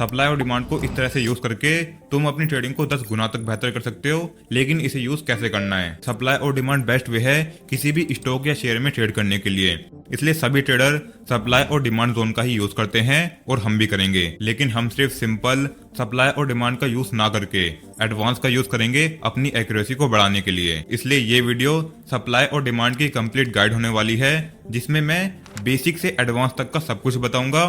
Supply और demand को इस तरह से यूज करके तुम अपनी ट्रेडिंग को 10 गुना तक बेहतर कर सकते हो। लेकिन इसे यूज कैसे करना है? सप्लाई और डिमांड बेस्ट वे है किसी भी स्टॉक या शेयर में ट्रेड करने के लिए। इसलिए सभी ट्रेडर सप्लाई और डिमांड जोन का ही यूज करते हैं और हम भी करेंगे। लेकिन हम सिर्फ सिंपल सप्लाई और डिमांड का यूज ना करके एडवांस का यूज करेंगे अपनी एक्यूरेसी को बढ़ाने के लिए। इसलिए ये वीडियो सप्लाई और डिमांड की कंप्लीट गाइड होने वाली है, जिसमें मैं बेसिक से एडवांस तक का सब कुछ बताऊंगा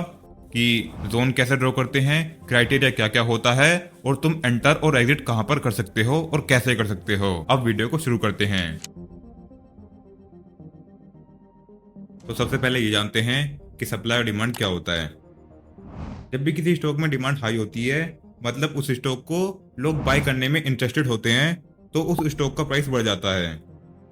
कि जोन कैसे ड्रॉ करते हैं, क्राइटेरिया क्या क्या होता है और तुम एंटर और एग्जिट कहां पर कर सकते हो और कैसे कर सकते हो। अब वीडियो को शुरू करते हैं। तो सबसे पहले ये जानते हैं कि सप्लाई और डिमांड क्या होता है। जब भी किसी स्टॉक में डिमांड हाई होती है, मतलब उस स्टॉक को लोग बाय करने में इंटरेस्टेड होते हैं, तो उस स्टॉक का प्राइस बढ़ जाता है।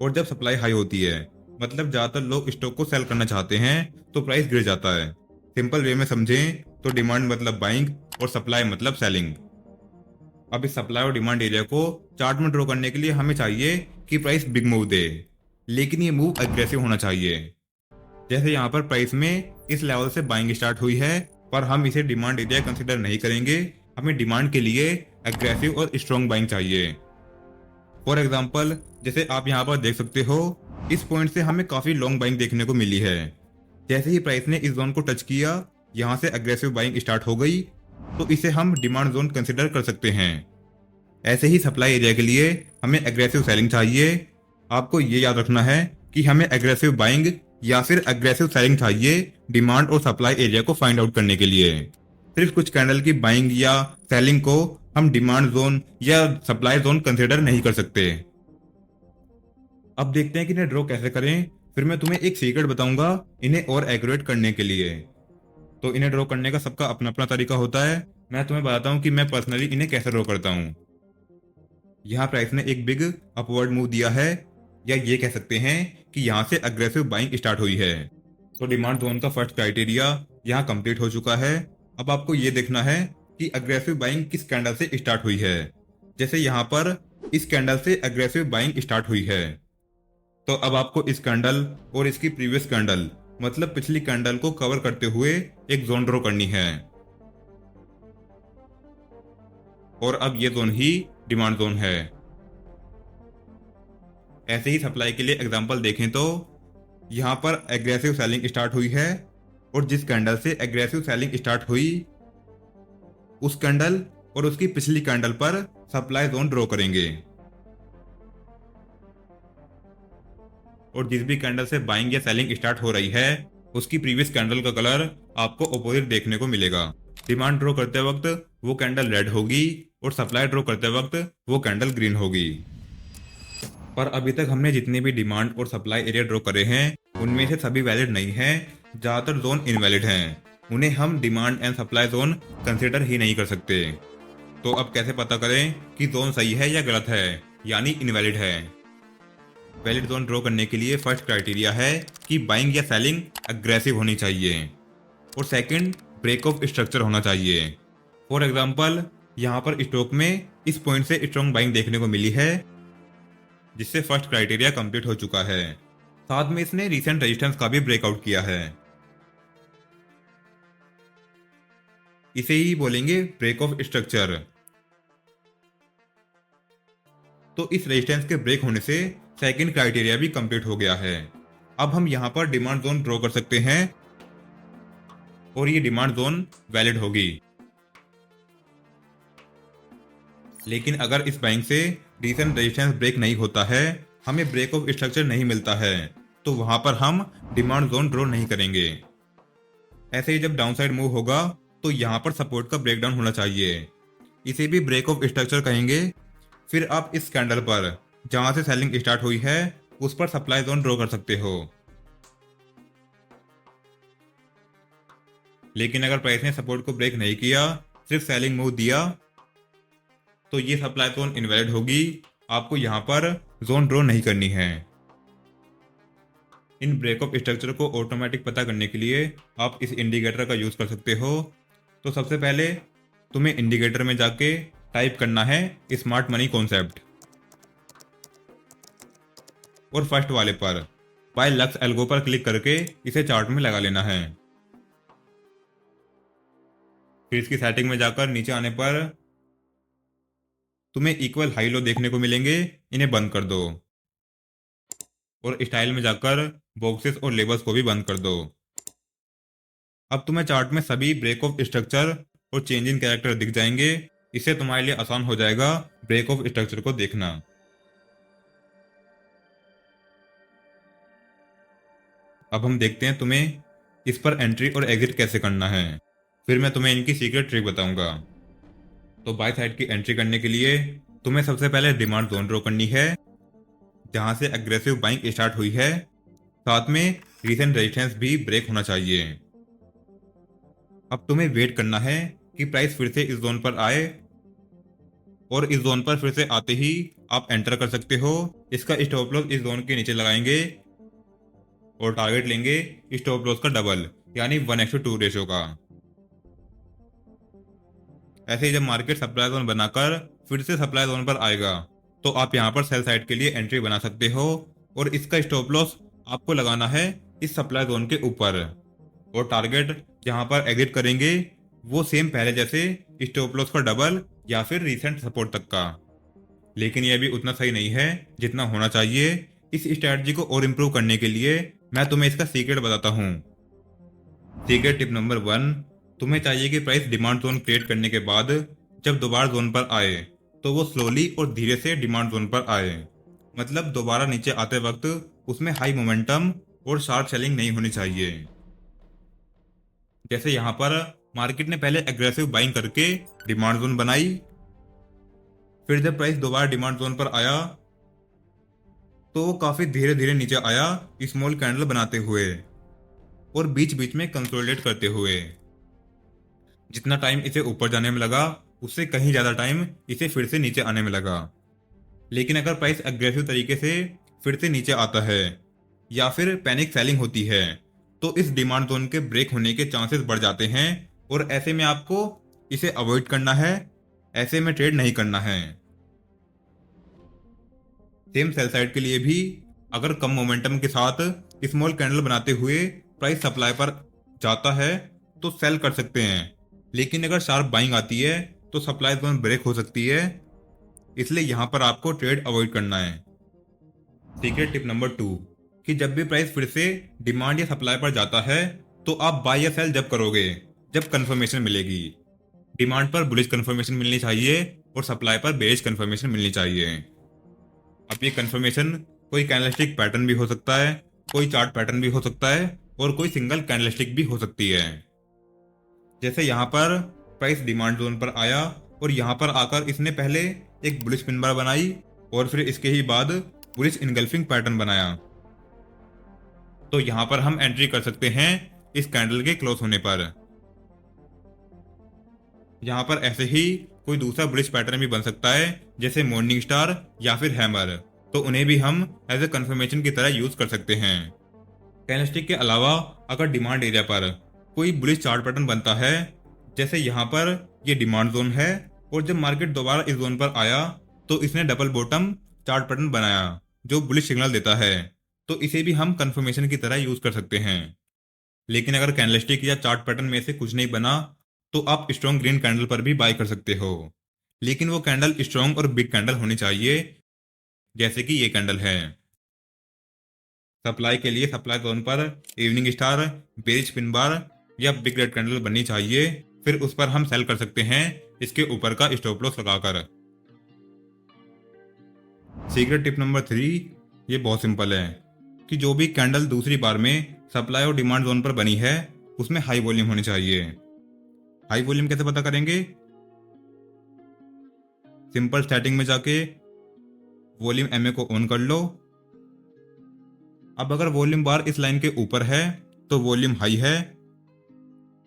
और जब सप्लाई हाई होती है, मतलब ज्यादातर लोग स्टॉक को सेल करना चाहते हैं, तो प्राइस गिर जाता है। सिंपल वे में समझें तो डिमांड मतलब बाइंग और सप्लाई मतलब सेलिंग। अब इस सप्लाई और डिमांड एरिया को चार्ट में ड्रॉ करने के लिए हमें चाहिए कि प्राइस बिग मूव दे, लेकिन ये मूव अग्रेसिव होना चाहिए। जैसे यहाँ पर प्राइस में इस लेवल से बाइंग स्टार्ट हुई है, पर हम इसे डिमांड एरिया कंसीडर नहीं करेंगे। हमें डिमांड के लिए अग्रेसिव और स्ट्रॉन्ग बाइंग चाहिए। फॉर एग्जाम्पल, जैसे आप यहाँ पर देख सकते हो, इस पॉइंट से हमें काफी लॉन्ग बाइंग देखने को मिली है। जैसे ही प्राइस ने इस जोन को टच किया, यहाँ से अग्रेसिव बाइंग स्टार्ट हो गई, तो इसे हम डिमांड जोन कंसिडर कर सकते हैं। ऐसे ही सप्लाई एरिया के लिए हमें एग्रेसिव सेलिंग चाहिए। आपको ये याद रखना है कि हमें एग्रेसिव बाइंग या फिर एग्रेसिव सेलिंग चाहिए डिमांड और सप्लाई एरिया को फाइंड आउट करने के लिए। सिर्फ कुछ कैंडल की बाइंग या सेलिंग को हम डिमांड जोन या सप्लाई जोन कंसिडर नहीं कर सकते। अब देखते हैं कि इन्हें ड्रॉ कैसे करें। फिर मैं तुम्हें एक सीक्रेट बताऊंगा इन्हें और एक्यूरेट करने के लिए। तो इन्हें ड्रॉ करने का सबका अपना अपना तरीका होता है। मैं तुम्हें बताता हूं कि मैं पर्सनली इन्हें कैसे ड्रॉ करता हूं। यहाँ प्राइस ने एक बिग अपवर्ड मूव दिया है, या ये कह सकते हैं कि यहाँ से अग्रेसिव बाइंग स्टार्ट हुई है। तो डिमांड जोन का फर्स्ट क्राइटेरिया यहाँ कंप्लीट हो चुका है। अब आपको ये देखना है कि अग्रेसिव बाइंग किस कैंडल से स्टार्ट हुई है। जैसे यहाँ पर इस कैंडल से अग्रेसिव बाइंग स्टार्ट हुई है, तो अब आपको इस कैंडल और इसकी प्रीवियस कैंडल मतलब पिछली कैंडल को कवर करते हुए एक जोन ड्रॉ करनी है। और अब ये जोन ही डिमांड जोन है। ऐसे ही सप्लाई के लिए एग्जांपल देखें तो यहां पर एग्रेसिव सेलिंग स्टार्ट हुई है, और जिस कैंडल से एग्रेसिव सेलिंग स्टार्ट हुई, उस कैंडल और उसकी पिछली कैंडल पर सप्लाई जोन ड्रॉ करेंगे। और जिस भी कैंडल से बाइंग या सेलिंग स्टार्ट हो रही है, उसकी प्रीवियस कैंडल का कलर आपको ऑपोजिट देखने को मिलेगा। डिमांड ड्रॉ करते वक्त वो कैंडल रेड होगी और सप्लाई ड्रॉ करते वक्त वो कैंडल ग्रीन होगी। पर अभी तक हमने जितने भी डिमांड और सप्लाई एरिया ड्रॉ करे हैं, उनमें से सभी वैलिड नहीं हैं। ज्यादातर जोन इनवैलिड हैं। उन्हें हम demand and supply zone consider ही नहीं कर सकते। तो अब कैसे पता करें कि जोन सही है या गलत है, यानी इनवैलिड है? वैलिड जोन ड्रॉ करने के लिए फर्स्ट क्राइटेरिया है कि बाइंग या सेलिंग अग्रेसिव होनी चाहिए, और सेकंड ब्रेक ऑफ स्ट्रक्चर होना चाहिए। फॉर एग्जांपल, यहाँ पर स्टॉक में इस पॉइंट से स्ट्रॉन्ग बाइंग देखने को मिली है, जिससे फर्स्ट क्राइटेरिया कंप्लीट हो चुका है। साथ में इसने रीसेंट रेजिस्टेंस का भी ब्रेकआउट किया है। इसे ही बोलेंगे ब्रेक ऑफ स्ट्रक्चर। तो इस रेजिस्टेंस के ब्रेक होने से सेकंड क्राइटेरिया भी कंप्लीट हो गया है। अब हम यहां पर डिमांड जोन ड्रॉ कर सकते हैं, और ये डिमांड जोन वैलिड होगी। लेकिन अगर इस बाइंग से रीसेंट रेजिस्टेंस ब्रेक नहीं होता है, हमें ब्रेक ऑफ स्ट्रक्चर नहीं मिलता है, तो वहां पर हम डिमांड जोन ड्रॉ नहीं करेंगे। ऐसे ही जब डाउनसाइड मूव होगा, तो यहां पर सपोर्ट का ब्रेकडाउन होना चाहिए। इसे भी ब्रेक ऑफ स्ट्रक्चर कहेंगे। फिर आप इस कैंडल पर जहां से सेलिंग स्टार्ट हुई है, उस पर सप्लाई जोन ड्रॉ कर सकते हो। लेकिन अगर प्राइस ने सपोर्ट को ब्रेक नहीं किया, सिर्फ सेलिंग मूव दिया, तो ये सप्लाई जोन इनवैलिड होगी। आपको यहां पर जोन ड्रॉ नहीं करनी है। इन ब्रेक ऑफ स्ट्रक्चर को ऑटोमेटिक पता करने के लिए आप इस इंडिकेटर का यूज कर सकते हो। तो सबसे पहले तुम्हें इंडिकेटर में जाके टाइप करना है स्मार्ट मनी कॉन्सेप्ट, और फर्स्ट वाले पर बाय लक्स एल्गो पर क्लिक करके इसे चार्ट में लगा लेना है। फिर इसकी सेटिंग में जाकर नीचे आने पर तुम्हें इक्वल हाई लो देखने को मिलेंगे, इन्हें बंद कर दो। और स्टाइल में जाकर बॉक्सेस और लेबल्स को भी बंद कर दो। अब तुम्हें चार्ट में सभी ब्रेक ऑफ स्ट्रक्चर और चेंज इन कैरेक्टर दिख जाएंगे। इससे तुम्हारे लिए आसान हो जाएगा ब्रेक ऑफ स्ट्रक्चर को देखना। अब हम देखते हैं तुम्हें इस पर एंट्री और एग्जिट कैसे करना है। फिर मैं तुम्हें इनकी सीक्रेट ट्रिक बताऊंगा। तो बाय साइड की एंट्री करने के लिए तुम्हें सबसे पहले डिमांड जोन ड्रॉ करनी है, जहां से एग्रेसिव बाइंग स्टार्ट हुई है। साथ में रीसेंट रेजिस्टेंस भी ब्रेक होना चाहिए। अब तुम्हें वेट करना है कि प्राइस फिर से इस जोन पर आए, और इस जोन पर फिर से आते ही आप एंटर कर सकते हो। इसका स्टॉप लॉस इस जोन के नीचे लगाएंगे और टारगेट लेंगे स्टॉप लॉस का डबल, यानी 1:2 रेशो का। ऐसे ही जब मार्केट सप्लाई जोन बनाकर फिर से सप्लाई जोन पर आएगा, तो आप यहाँ पर सेल साइड के लिए एंट्री बना सकते हो। और इसका स्टॉप लॉस आपको लगाना है इस सप्लाई जोन के ऊपर, और टारगेट जहां पर एग्जिट करेंगे वो सेम पहले जैसे स्टॉप लॉस का डबल या फिर रिसेंट सपोर्ट तक का। लेकिन यह भी उतना सही नहीं है जितना होना चाहिए। इस स्ट्रैटेजी को और इम्प्रूव करने के लिए मैं तुम्हें इसका सीक्रेट बताता हूँ। सीक्रेट टिप नंबर 1, तुम्हें चाहिए कि प्राइस डिमांड जोन क्रिएट करने के बाद जब दोबारा जोन पर आए तो वो स्लोली और धीरे से डिमांड जोन पर आए। मतलब दोबारा नीचे आते वक्त उसमें हाई मोमेंटम और शार्प सेलिंग नहीं होनी चाहिए। जैसे यहाँ पर मार्केट ने पहले एग्रेसिव बाइंग करके डिमांड जोन बनाई, फिर जब प्राइस दोबारा डिमांड जोन पर आया तो वो काफी धीरे धीरे नीचे आया स्मॉल कैंडल बनाते हुए और बीच बीच में कंसोलिडेट करते हुए। जितना टाइम इसे ऊपर जाने में लगा उससे कहीं ज्यादा टाइम इसे फिर से नीचे आने में लगा। लेकिन अगर प्राइस एग्रेसिव तरीके से फिर से नीचे आता है या फिर पैनिक सेलिंग होती है तो इस डिमांड जोन के ब्रेक होने के चांसेस बढ़ जाते हैं, और ऐसे में आपको इसे अवॉइड करना है, ऐसे में ट्रेड नहीं करना है। सेम सेल साइड के लिए भी अगर कम मोमेंटम के साथ स्मॉल कैंडल बनाते हुए प्राइस सप्लाई पर जाता है तो सेल कर सकते हैं। लेकिन अगर शार्प बाइंग आती है तो सप्लाई जोन ब्रेक हो सकती है, इसलिए यहां पर आपको ट्रेड अवॉइड करना है। सीक्रेट टिप नंबर 2, कि जब भी प्राइस फिर से डिमांड या सप्लाई पर जाता है तो आप बाय या सेल जब करोगे जब कंफर्मेशन मिलेगी। डिमांड पर बुलिश कंफर्मेशन मिलनी चाहिए और सप्लाई पर बेरिश कंफर्मेशन मिलनी चाहिए। अब ये कंफर्मेशन कोई कैंडलस्टिक पैटर्न भी हो सकता है, कोई चार्ट पैटर्न भी हो सकता है, और कोई सिंगल कैंडलस्टिक भी हो सकती है। जैसे यहाँ पर प्राइस डिमांड जोन पर आया और यहाँ पर आकर इसने पहले एक बुलिश पिन बार बनाई और फिर इसके ही बाद बुलिश इनगल्फिंग पैटर्न बनाया, तो यहाँ पर हम एंट्री कर सकते हैं इस कैंडल के क्लोज होने पर। यहाँ पर ऐसे ही कोई दूसरा बुलिश पैटर्न भी बन सकता है, जैसे मॉर्निंग स्टार या फिर हैमर, तो उन्हें भी हम एज ए कंफर्मेशन की तरह यूज कर सकते हैं। कैंडलस्टिक के अलावा अगर डिमांड एरिया पर कोई बुलिश चार्ट पैटर्न बनता है, जैसे यहाँ पर ये डिमांड जोन है और जब मार्केट दोबारा इस जोन पर आया तो इसने डबल बॉटम चार्ट पैटर्न बनाया जो बुलिश सिग्नल देता है, तो इसे भी हम कंफर्मेशन की तरह यूज कर सकते हैं। लेकिन अगर कैंडलस्टिक या चार्ट पैटर्न में से कुछ नहीं बना तो आप स्ट्रॉन्ग ग्रीन कैंडल पर भी बाय कर सकते हो। लेकिन वो कैंडल स्ट्रॉन्ग और बिग कैंडल होनी चाहिए, जैसे कि ये कैंडल है। सप्लाई के लिए सप्लाई जोन पर evening star, bearish pin bar या बिग रेड कैंडल बननी चाहिए, फिर उस पर हम सेल कर सकते हैं इसके ऊपर का स्टॉप लॉस लगाकर। सीक्रेट टिप नंबर 3, ये बहुत सिंपल है कि जो भी कैंडल दूसरी बार में सप्लाई और डिमांड जोन पर बनी है उसमें हाई वॉल्यूम होनी चाहिए। हाई वॉल्यूम कैसे पता करेंगे? सिंपल सेटिंग में जाके वॉल्यूम एमए को ऑन कर लो। अब अगर वॉल्यूम बार इस लाइन के ऊपर है तो वॉल्यूम हाई है,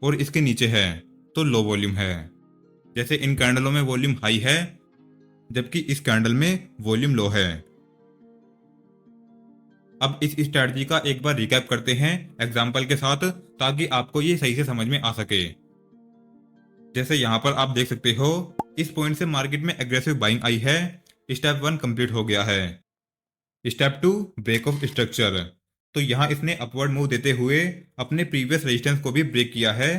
और इसके नीचे है तो लो वॉल्यूम है। जैसे इन कैंडलों में वॉल्यूम हाई है जबकि इस कैंडल में वॉल्यूम लो है। अब इस स्ट्रैटेजी का एक बार रिकैप करते हैं एग्जांपल के साथ, ताकि आपको ये सही से समझ में आ सके। जैसे यहां पर आप देख सकते हो इस पॉइंट से मार्केट में एग्रेसिव बाइंग आई है। स्टेप 1 कंप्लीट हो गया है। स्टेप 2 ब्रेक ऑफ स्ट्रक्चर, तो यहां इसने अपवर्ड मूव देते हुए अपने प्रीवियस रेजिस्टेंस को भी ब्रेक किया है।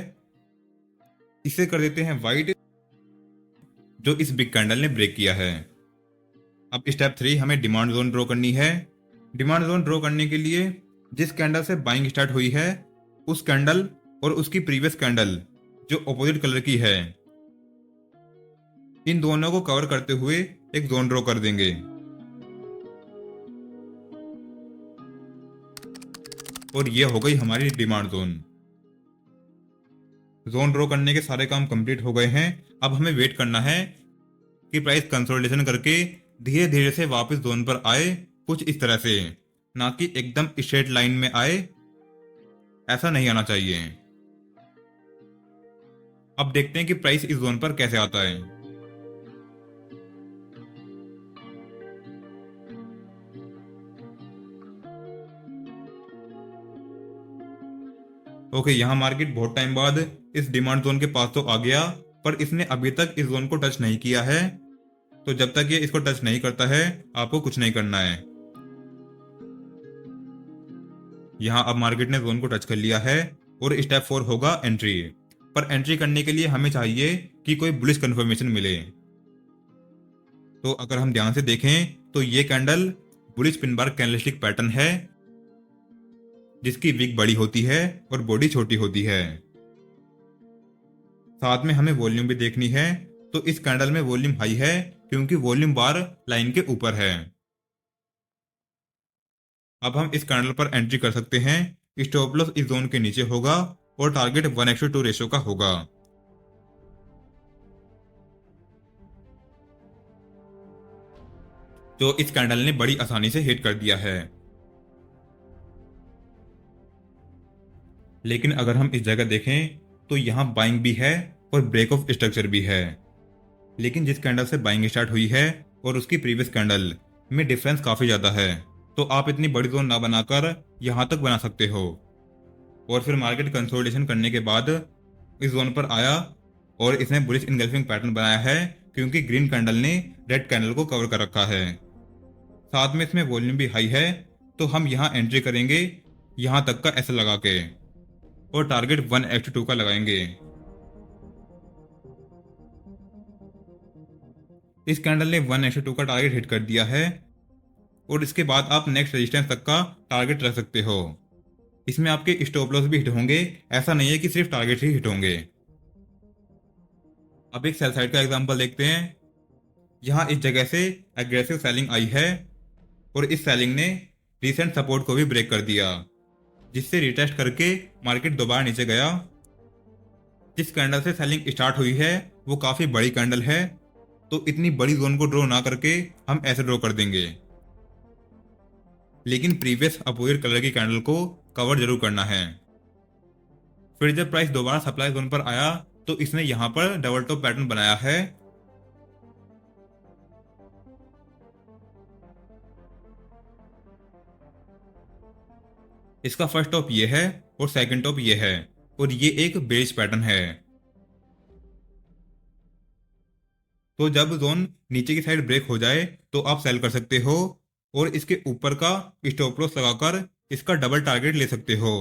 इसे कर देते हैं वाइट, जो इस बिग कैंडल ने ब्रेक किया है। अब स्टेप 3 हमें डिमांड जोन ड्रॉ करनी है। डिमांड जोन ड्रॉ करने के लिए जिस कैंडल से बाइंग स्टार्ट हुई है उस कैंडल और उसकी प्रीवियस कैंडल जो ऑपोजिट कलर की है, इन दोनों को कवर करते हुए एक जोन ड्रॉ कर देंगे। और ये हो गई हमारी डिमांड जोन। जोन ड्रॉ करने के सारे काम कंप्लीट हो गए हैं। अब हमें वेट करना है कि प्राइस कंसोलिडेशन करके धीरे धीरे से वापस जोन पर आए, कुछ इस तरह से, ना कि एकदम स्ट्रेट लाइन में आए, ऐसा नहीं आना चाहिए। अब देखते हैं कि प्राइस इस जोन पर कैसे आता है। ओके, यहाँ मार्केट बहुत टाइम बाद इस डिमांड जोन के पास तो आ गया, पर इसने अभी तक इस जोन को टच नहीं किया है। तो जब तक ये इसको टच नहीं करता है आपको कुछ नहीं करना है। यहाँ अब मार्केट ने जोन को टच कर लिया है और स्टेप 4 होगा एंट्री। पर एंट्री करने के लिए हमें चाहिए कि कोई बुलिश कंफर्मेशन मिले। तो अगर हम ध्यान से देखें तो ये candle bullish pin bar candlestick pattern है, जिसकी विक बड़ी होती है और बॉडी छोटी होती है। साथ में हमें वॉल्यूम भी देखनी है। तो इस कैंडल में वॉल्यूम हाई है क्योंकि वॉल्यूम बार लाइन के ऊपर है। अब हम इस कैंडल पर एंट्री कर सकते हैं। स्टॉप लॉस इस जोन के नीचे होगा और टारगेट 1:2 रेशो का होगा। जो इस कैंडल ने बड़ी आसानी से हिट कर दिया है। लेकिन अगर हम इस जगह देखें तो यहां बाइंग भी है और ब्रेक ऑफ स्ट्रक्चर भी है। लेकिन जिस कैंडल से बाइंग स्टार्ट हुई है और उसकी प्रीवियस कैंडल में डिफरेंस काफी ज्यादा है। तो आप इतनी बड़ी जोन ना बनाकर यहां तक बना सकते हो। और फिर मार्केट कंसोलिडेशन करने के बाद इस जोन पर आया और इसने बुलिश इनगल्फिंग पैटर्न बनाया है क्योंकि ग्रीन कैंडल ने रेड कैंडल को कवर कर रखा है। साथ में इसमें वॉल्यूम भी हाई है। तो हम यहाँ एंट्री करेंगे यहां तक का ऐसा लगा के और टारगेट 1:2 का लगाएंगे। इस कैंडल ने 1:2 का टारगेट हिट कर दिया है और इसके बाद आप नेक्स्ट रेजिस्टेंस तक का टारगेट रख सकते हो। इसमें आपके स्टॉप लॉस भी हिट होंगे, ऐसा नहीं है कि सिर्फ टारगेट ही हिट होंगे। अब एक सेल साइड का एग्जांपल देखते हैं। यहां इस जगह से एग्रेसिव सेलिंग आई है और इस सेलिंग ने रिसेंट सपोर्ट को भी ब्रेक कर दिया, जिससे रिटेस्ट करके मार्केट दोबारा नीचे गया। जिस कैंडल से सेलिंग स्टार्ट हुई है वो काफी बड़ी कैंडल है, तो इतनी बड़ी जोन को ड्रॉ ना करके हम ऐसे ड्रॉ कर देंगे। लेकिन प्रीवियस अपोजिट कलर की कैंडल को कवर जरूर करना है। फिर जब प्राइस दोबारा सप्लाई जोन पर आया तो इसने यहां पर डबल टॉप पैटर्न बनाया है। इसका फर्स्ट टॉप ये है और सेकंड टॉप ये है और ये एक बेरिश पैटर्न है। तो जब जोन नीचे की साइड ब्रेक हो जाए तो आप सेल कर सकते हो और इसके ऊपर का स्टॉप लॉस लगाकर इसका डबल टारगेट ले सकते हो।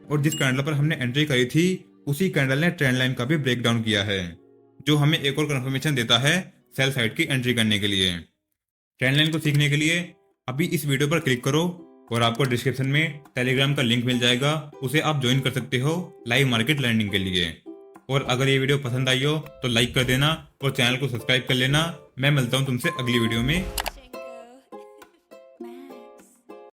और जिस कैंडल पर हमने एंट्री करी थी उसी कैंडल ने ट्रेंड लाइन का भी ब्रेक डाउन किया है, जो हमें एक और कंफर्मेशन देता है सेल साइड की एंट्री करने के लिए। ट्रेंड लाइन को सीखने के लिए अभी इस वीडियो पर क्लिक करो और आपको डिस्क्रिप्शन में टेलीग्राम का लिंक मिल जाएगा, उसे आप ज्वाइन कर सकते हो लाइव मार्केट लर्निंग के लिए। और अगर ये वीडियो पसंद आई हो तो लाइक कर देना और चैनल को सब्सक्राइब कर लेना। मैं मिलता हूँ तुमसे अगली वीडियो में।